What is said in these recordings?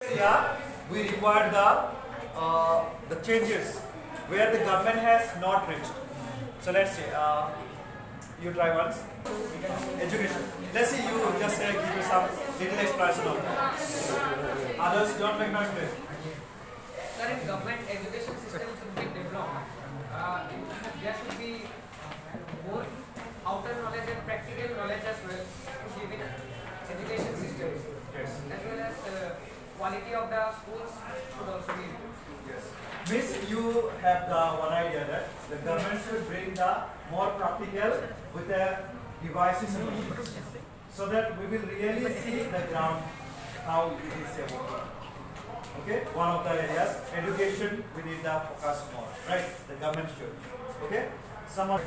area we require the changes where the government has not reached. So let's say you try once. Education. Let's say you just give you some little explanation of that. Others don't make noise, please. Sir, in government education system should be developed. There should be more outer knowledge and practical knowledge as well to give in education systems. Yes. As well as quality of the schools should also be improved. Yes. Means you have the one idea that the government should bring the more practical with the devices and machines, so that we will really see the ground how it is working. Okay, one of the areas, education, we need the focus more, right? The government should. Okay, some of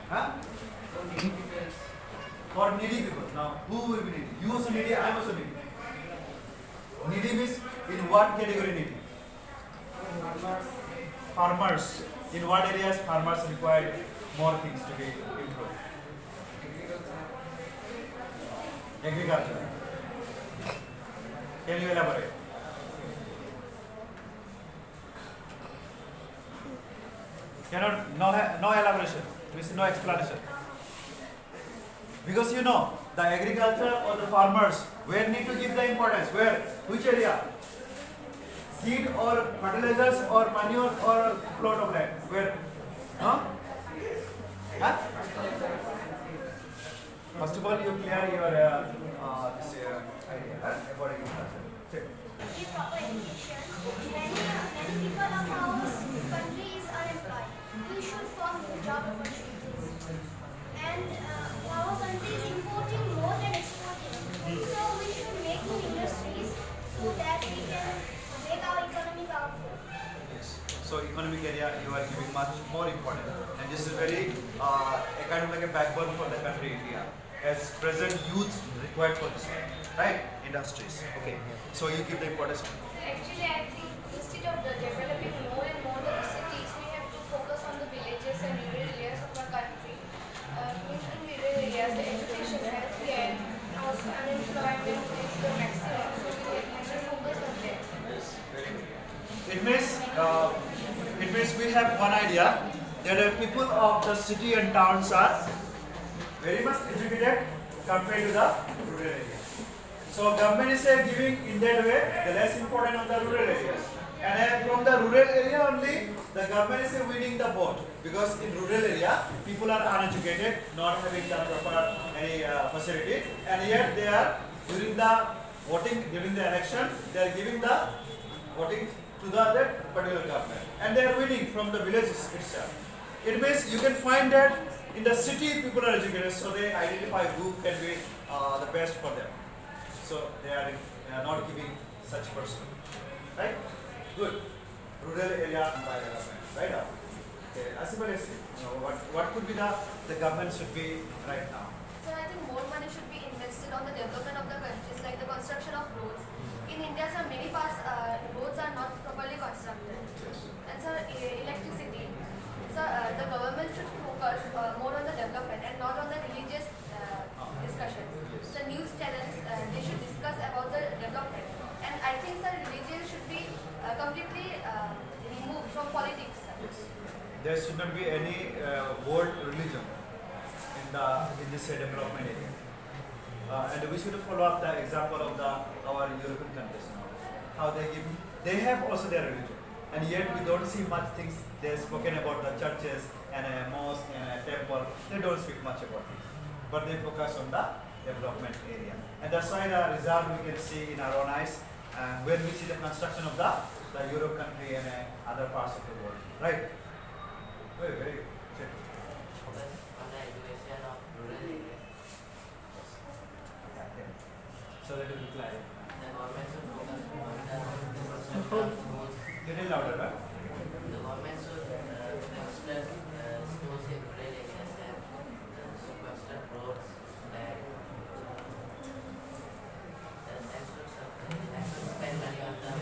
huh? For needy people. Now, who will be needy? You also needy, I am also needy. Needy means in what category needy? Farmers. In what areas farmers require more things to be improved? Agriculture. Can you elaborate? No elaboration. Means no explanation. Because you know, the agriculture or the farmers, where need to give the importance? Where? Which area? Seed or fertilizers or manure or plot of land? Where? Huh? Huh? First of all, you clear your this idea about agriculture. Check. Give proper education. Many people of our country is unemployed. We should form job opportunities. And our country is importing more than exporting. So we should make new industries so that we can make our economy powerful. Yes. So economic area you are giving much more important, and this is very a kind of like a backbone for the country India. As present youth required for this one, right? Industries. Okay. So you give the importance. Actually, I think instead of developing more and more the cities, we have to focus on the villages and rural areas of our country. In rural areas, the education, healthcare, also unemployment is the maximum, so we should focus on that. Very good. It means we have one idea that the people of the city and towns are very much educated compared to the rural areas. So government is giving in that way the less important on the rural areas. And from the rural area only, the government is winning the vote, because in rural area people are uneducated, not having the proper any facility, and yet they are during the voting, during the election, they are giving the voting to the that particular government, and they are winning from the villages itself. It means you can find that in the city people are educated, so they identify who can be the best for them. So they are not giving such person, right? Good. Rural area by development, right now. Okay, Asiba, let's see. What could be the government should be right now? So I think more money should be invested on the development of the countries, like the construction of roads. In India, sir, many parts roads are not properly constructed. And sir, electricity. So the government should focus more on the development and not on the religious discussions. So news channels, they should discuss about the development. And I think sir, religion should be completely removed from politics. Yes. There should not be any world religion in this development area. And we should follow up the example of our European countries now. How they have also their religion, and yet we don't see much things. They're spoken about the churches and a mosque and a temple. They don't speak much about it, but they focus on the development area, and that's why the result we can see in our own eyes when we see the construction of the Europe country and other parts of the world. Right? Very, very good. Check. On the education of rural areas, Okay. So that will be clear. the government should focus on the construction of schools. Little louder, right? The government should construct schools in rural areas and should construct roads and should spend money on the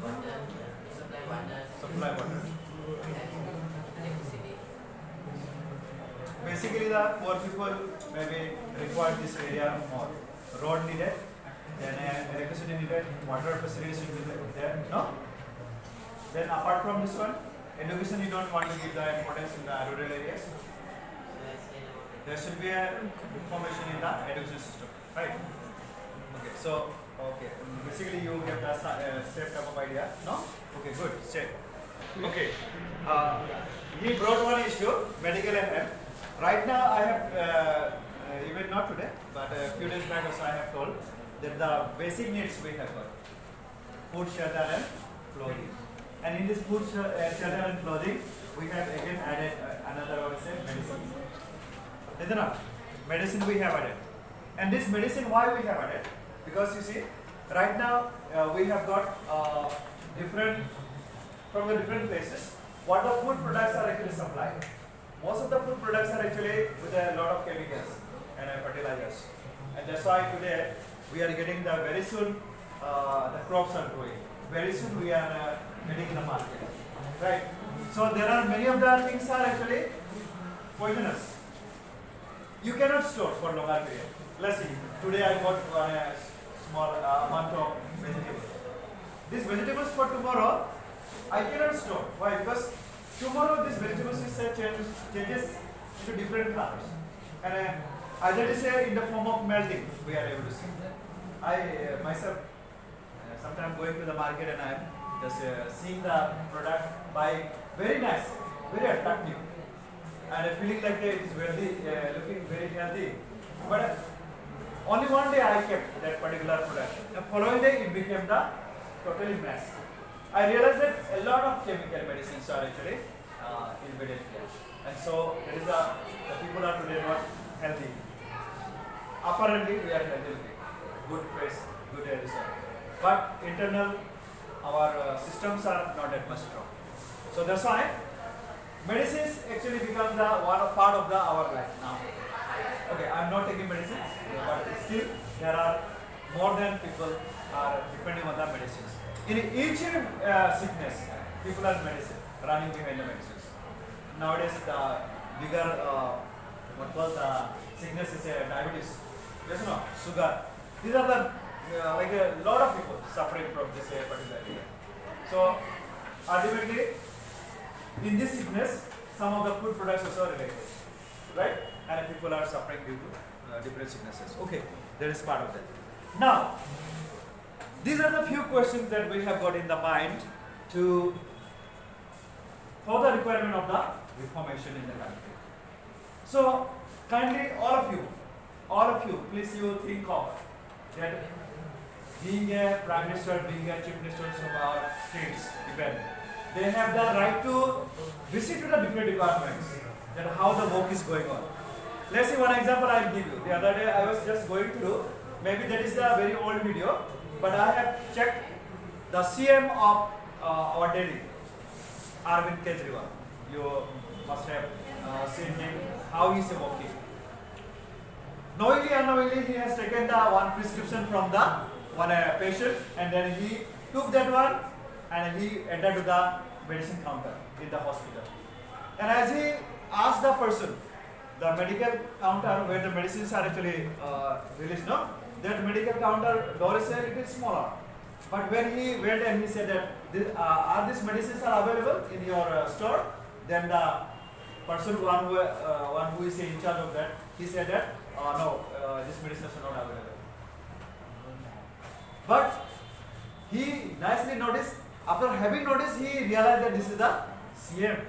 water, to supply water Supply water. and electricity. Basically, the poor people maybe require this area more. Road needed, then electricity needed, water facilities should be there, no? Then apart from this one, education you don't want to give the importance in the rural areas. There should be a information in the education system, right? Okay, so, okay, basically you get the same type of idea, no? Okay, good, check. Okay, he brought one issue, medical and health. Right now I have, even not today, but a few days back also I have told that the basic needs we have got. Food, shelter and clothing. And in this food, shelter and clothing, we have again added another one, say medicine. Is it not? Medicine we have added. And this medicine, why we have added? Because you see, right now we have got from the different places, what the food products are actually supplied. Most of the food products are actually with a lot of chemicals and fertilizers. And that's why today we are getting the very soon the crops are growing. Very soon we are getting in the market. Right? So there are many of the things are actually poisonous. You cannot store for longer period. Let's see, today I got a small amount of vegetables. These vegetables for tomorrow, I cannot store. Why? Because tomorrow these vegetables is changes into different colors. And either it is in the form of melting, we are able to see. I myself, sometimes going to the market and I am just seeing the product by very nice, very attractive. And feeling like it is very, looking very healthy. But only one day I kept that particular product. The following day it became the totally mess. I realized that a lot of chemical medicines are actually embedded here. And so there is the people are today not healthy. Apparently we are healthy, good face, good result. But internal, our systems are not that much strong. So that's why medicines actually become the one part of our life now. Okay, I am not taking medicine, but still there are more than people are depending on the medicines. In each sickness, people are running behind the medicines. Nowadays, the bigger what was the sickness is diabetes, yes, no, sugar. These are the like a lot of people suffering from this particular area. So ultimately, in this sickness, some of the food products also are related, right? And people are suffering due to different sicknesses. Okay, that is part of that. Now, these are the few questions that we have got in the mind for the requirement of the reformation in the country. So, kindly all of you, please you think of that being a prime minister, being a chief minister of our states, even, they have the right to visit to the different departments and how the work is going on. Let's see one example I will give you. The other day I was just going through, maybe that is a very old video, but I have checked the CM of our Delhi, Arvind Kejriwal. You must have seen him, how he is working. Knowingly or unknowingly, he has taken the one prescription from the one patient, and then he took that one and he entered to the medicine counter in the hospital. And as he asked the person, the medical counter where the medicines are actually released, no? That medical counter door is a little smaller. But when he went and he said that are these medicines are available in your store, then the person one who is in charge of that, he said that no, these medicines are not available. But he nicely noticed, after having noticed, he realized that this is the CM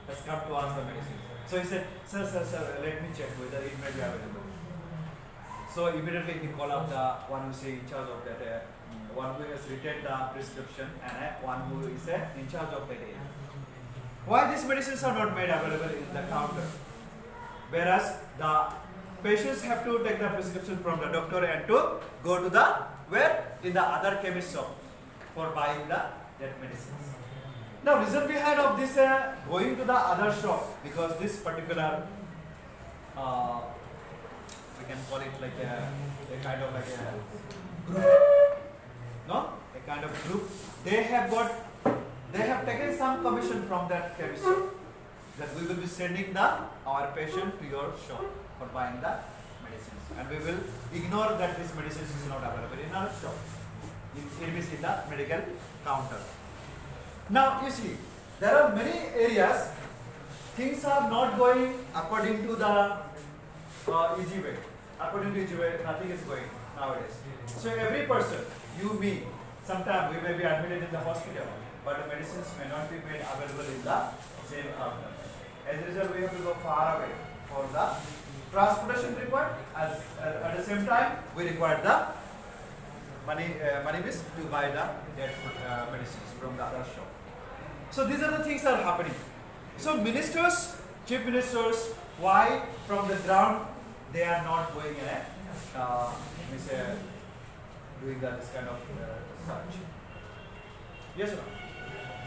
has come to ask the medicine. So he said, sir, let me check whether it may be available. So immediately he called up the one who is in charge of that, one who has written the prescription and one who is in charge of that area. Why these medicines are not made available in the counter? Whereas the patients have to take the prescription from the doctor and to go to the where? In the other chemist shop for buying that medicines. Now reason behind of this going to the other shop, because this particular we can call it like a kind of like a group, no? A kind of group. They have taken some commission from that chemist shop that we will be sending our patient to your shop for buying the medicines, and we will ignore that this medicines is not available in our shop. It is in the medical counter. Now you see, there are many areas, things are not going according to the easy way. According to easy way, nothing is going nowadays. So every person, you, me, sometimes we may be admitted in the hospital, but the medicines may not be made available in the same counter. As a result, we have to go far away for the transportation required. As at the same time, we require the money is to buy the medicines from the other shop. So these are the things that are happening. So ministers, chief ministers, why from the ground they are not going in a doing this kind of search? Yes or no?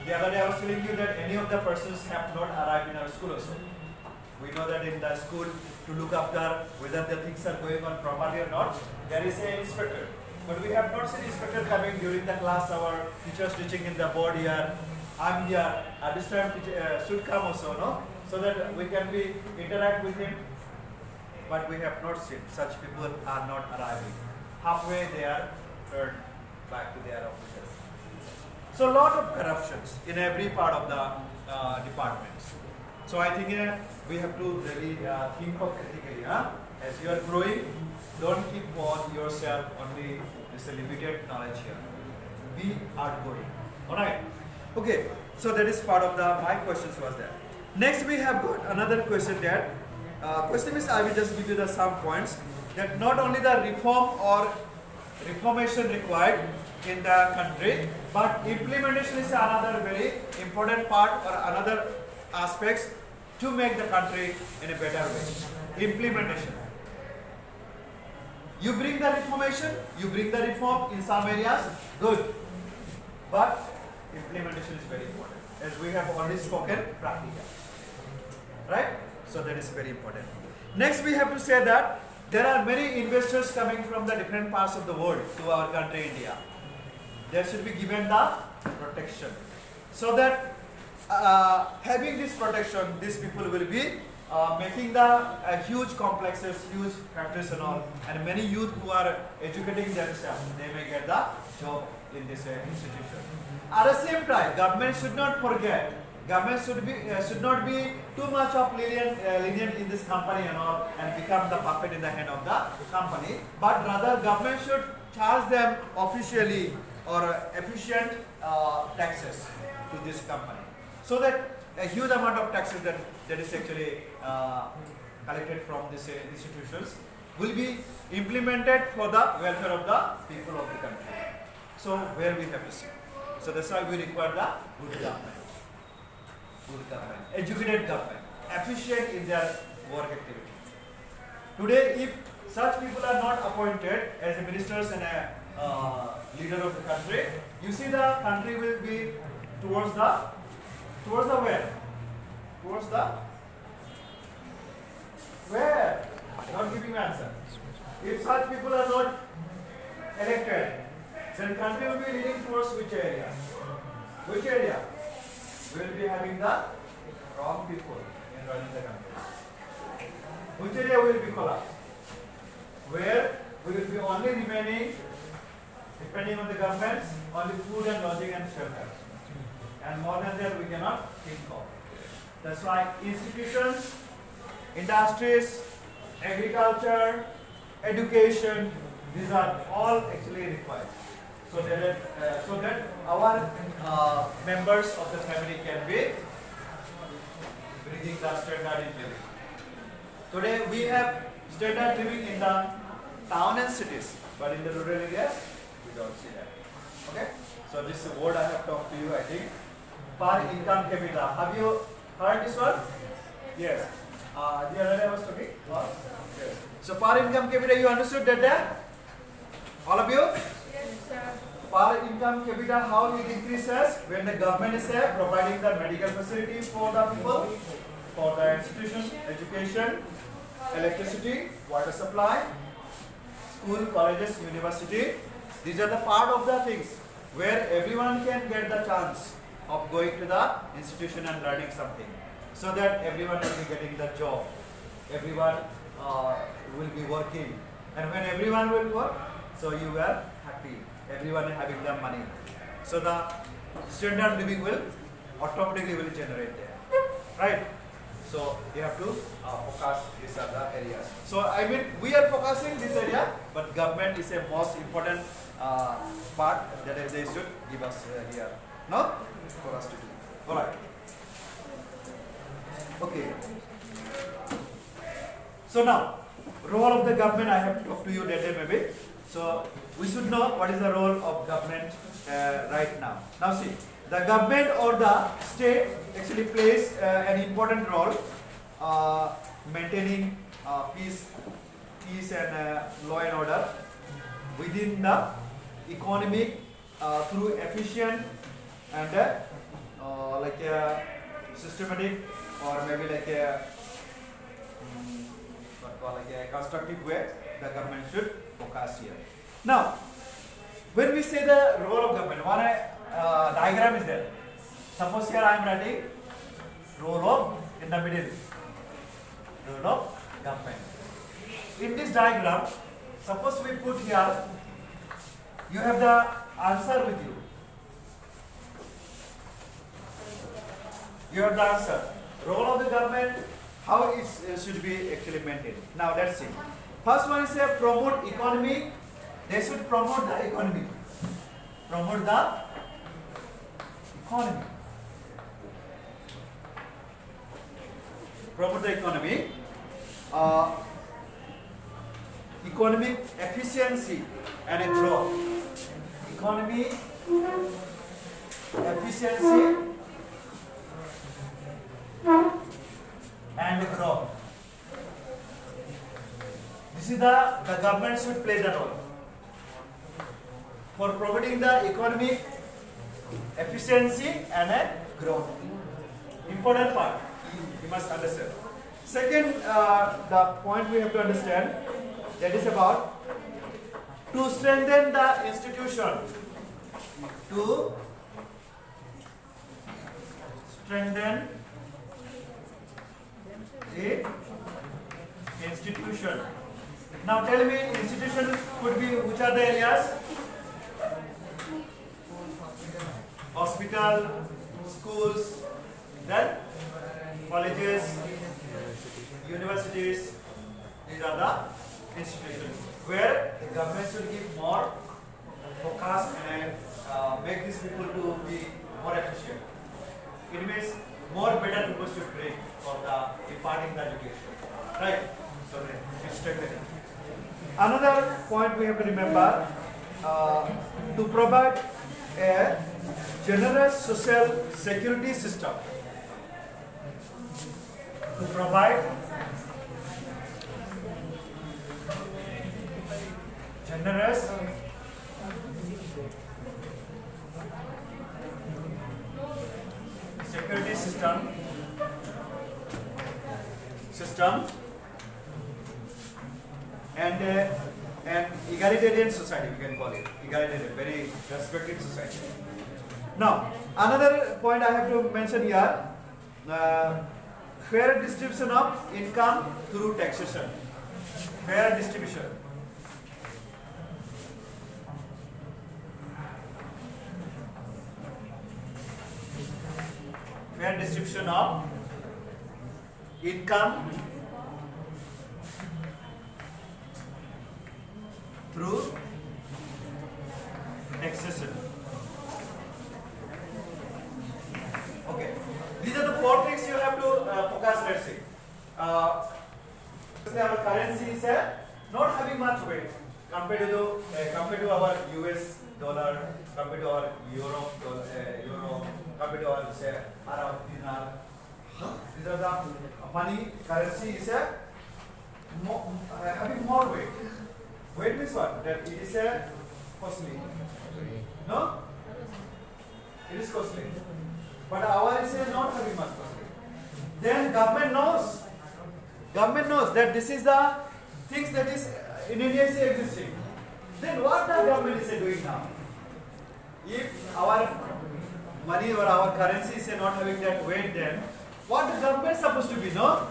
The other day I was telling you that any of the persons have not arrived in our school also. We know that in the school, to look after whether the things are going on properly or not, there is an inspector. But we have not seen inspector coming during the class hour, teachers teaching in the board here. I'm here. At this time, should come also, no? So that we can be interact with him. But we have not seen. Such people are not arriving. Halfway they are turned back to their offices. So a lot of corruptions in every part of the departments. So I think we have to really think of critically. As you are growing, don't keep on yourself only this limited knowledge here. Be outgoing. Alright. Okay. So that is part of my questions was there. Next we have got another question there. Question is, I will just give you some points that not only the reform or reformation required in the country, but implementation is another very important part or another aspects to make the country in a better way. Implementation. You bring the reformation, you bring the reform in some areas, good. But implementation is very important. As we have already spoken, practical. Right? So that is very important. Next we have to say that there are many investors coming from the different parts of the world to our country, India. There should be given the protection. So that having this protection, these people will be making the huge complexes, huge factories and all. And many youth who are educating themselves, they may get the job in this institution. At the same time, government should not forget, government should not be too much of lenient in this company and all and become the puppet in the hand of the company, but rather government should charge them officially or efficient taxes to this company, so that a huge amount of taxes that is actually collected from these institutions will be implemented for the welfare of the people of the country. So where we have to see. So that's why we require the good government. Good government, educated government, efficient in their work activity. Today, if such people are not appointed as ministers and a leader of the country, you see the country will be towards the where? Towards the where? Not giving answer. If such people are not elected, then country will be leading towards which area? Which area? We will be having the wrong people in running the country. Which area will be collapsed? Where we will be only remaining, depending on the governments, only food and lodging and shelter. And more than that we cannot think of. That's why institutions, industries, agriculture, education, these are all actually required. So that our members of the family can be bringing the standard in living. Today we have standard living in the town and cities, but in the rural areas we don't see that. Okay? So this word I have talked to you, I think. Per income capita. Have you heard this one? Yes. The other day I was talking. Yes. So per income capita, you understood that? All of you? Per income capita, how it increases when the government is there providing the medical facilities for the people, for the institution, education, electricity, water supply, school, colleges, university. These are the part of the things where everyone can get the chance of going to the institution and learning something, so that everyone will be getting the job. Everyone will be working. And when everyone will work, so you are happy. Everyone having the money. So the standard living will automatically will generate there. Right? So you have to focus these are the areas. So I mean we are focusing this area, but government is a most important part that they should give us here. No? For us to do. Alright. Okay. So now, role of the government I have talked to you later maybe. So we should know what is the role of government right now. Now see, the government or the state actually plays an important role maintaining peace and law and order within the economic through efficient and like a systematic or maybe like a constructive way the government should focus here. Now, when we say the role of government, one diagram is there. Suppose here I am writing role of in the middle, role of government. In this diagram, suppose we put here, you have the answer with you. You have the answer. Role of the government, how it should be actually maintained. Now let's see. First one is promote economy. They should promote the economy. Promote the economy. Promote the economy. Economic efficiency and growth. Economy efficiency and growth. This is the government should play the role for promoting the economic efficiency and growth. Important part you must understand. Second, the point we have to understand that is about to strengthen the institution. To strengthen the institution. Now tell me, institution could be which are the areas? Hospital, schools, then colleges, universities. These are the institutions where the government should give more focus and make these people to be more efficient. It means more better people should bring for the imparting the education. Right? So it's strengthening. Another point we have to remember to provide a generous social security system. To provide generous security system and an egalitarian society, we can call it egalitarian, very respected society. Now another point I have to mention here, fair distribution of income through taxation. Fair distribution. Fair distribution of income through taxation. Okay, these are the four things you have to focus. Let's see. Our currency is not having much weight compared to our US dollar, compared to our euro, compared to our say Arab dinar. These are the money. Currency is having more weight. Weight means what? That it is costly. No? It is costly. But our is not having much costly. Then government knows that this is the things that is in India is existing. Then what the government is doing now? If our money or our currency is not having that weight, then what the government is supposed to be? No?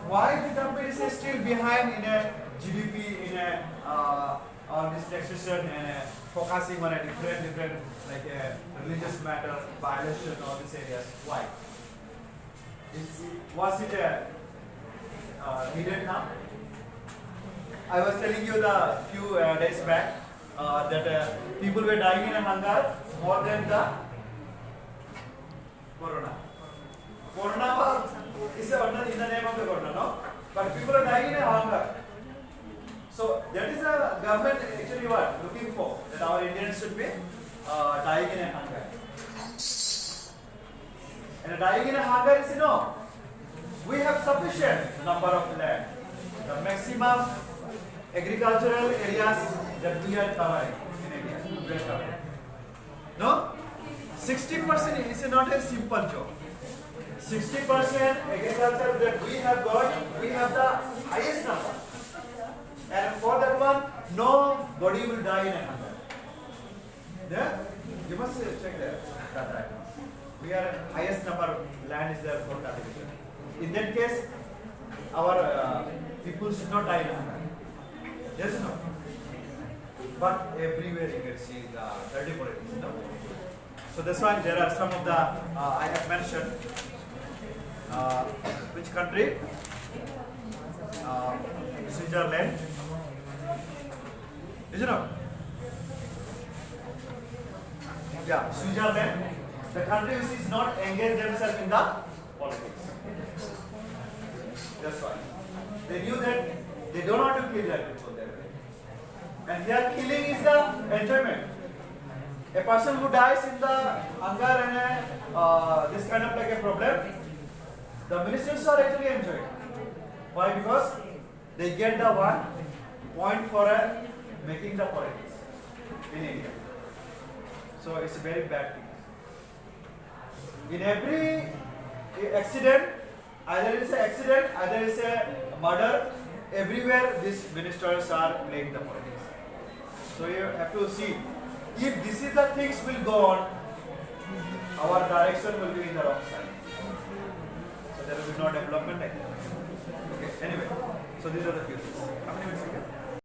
why the country is still behind in a GDP, in a on this taxation and focusing on a different like religious matter, violation, all these areas. Why? Was it needed now? I was telling you the few days back that people were dying in a hunger more than the corona. Corona is in the name of the corona, no? But people are dying in a hunger. So that is the government actually what looking for, that our Indians should be dying in a hunger. And dying in a hunger is, we have sufficient number of land. The maximum agricultural areas that we are covering in India. We are covering. No? 60% is not a simple job. 60% agriculture that we have got, we have the highest number. And for that one, nobody will die in a hunger. Yeah? You must check that right now. We are highest number of land is there for cultivation. In that case, our people should not die in hunger. Yes or no? But everywhere you can see the dirty politics, So that's why there are some of the, I have mentioned, which country? Switzerland. Is it not? Yeah, Switzerland. The country which is not engaged themselves in the politics. That's why. They knew that they don't want to kill their people there. And their killing is the enjoyment. A person who dies in the hunger and this kind of like a problem, the ministers are actually enjoying. Why? Because they get the 1 point for making the politics in India. So it's a very bad thing. In every accident, either it's an accident, either it's a murder, everywhere these ministers are playing the politics. So you have to see, if this is the things will go on, our direction will be in the wrong side. So there will be no development. Okay, anyway, so these are the few things. How many minutes again?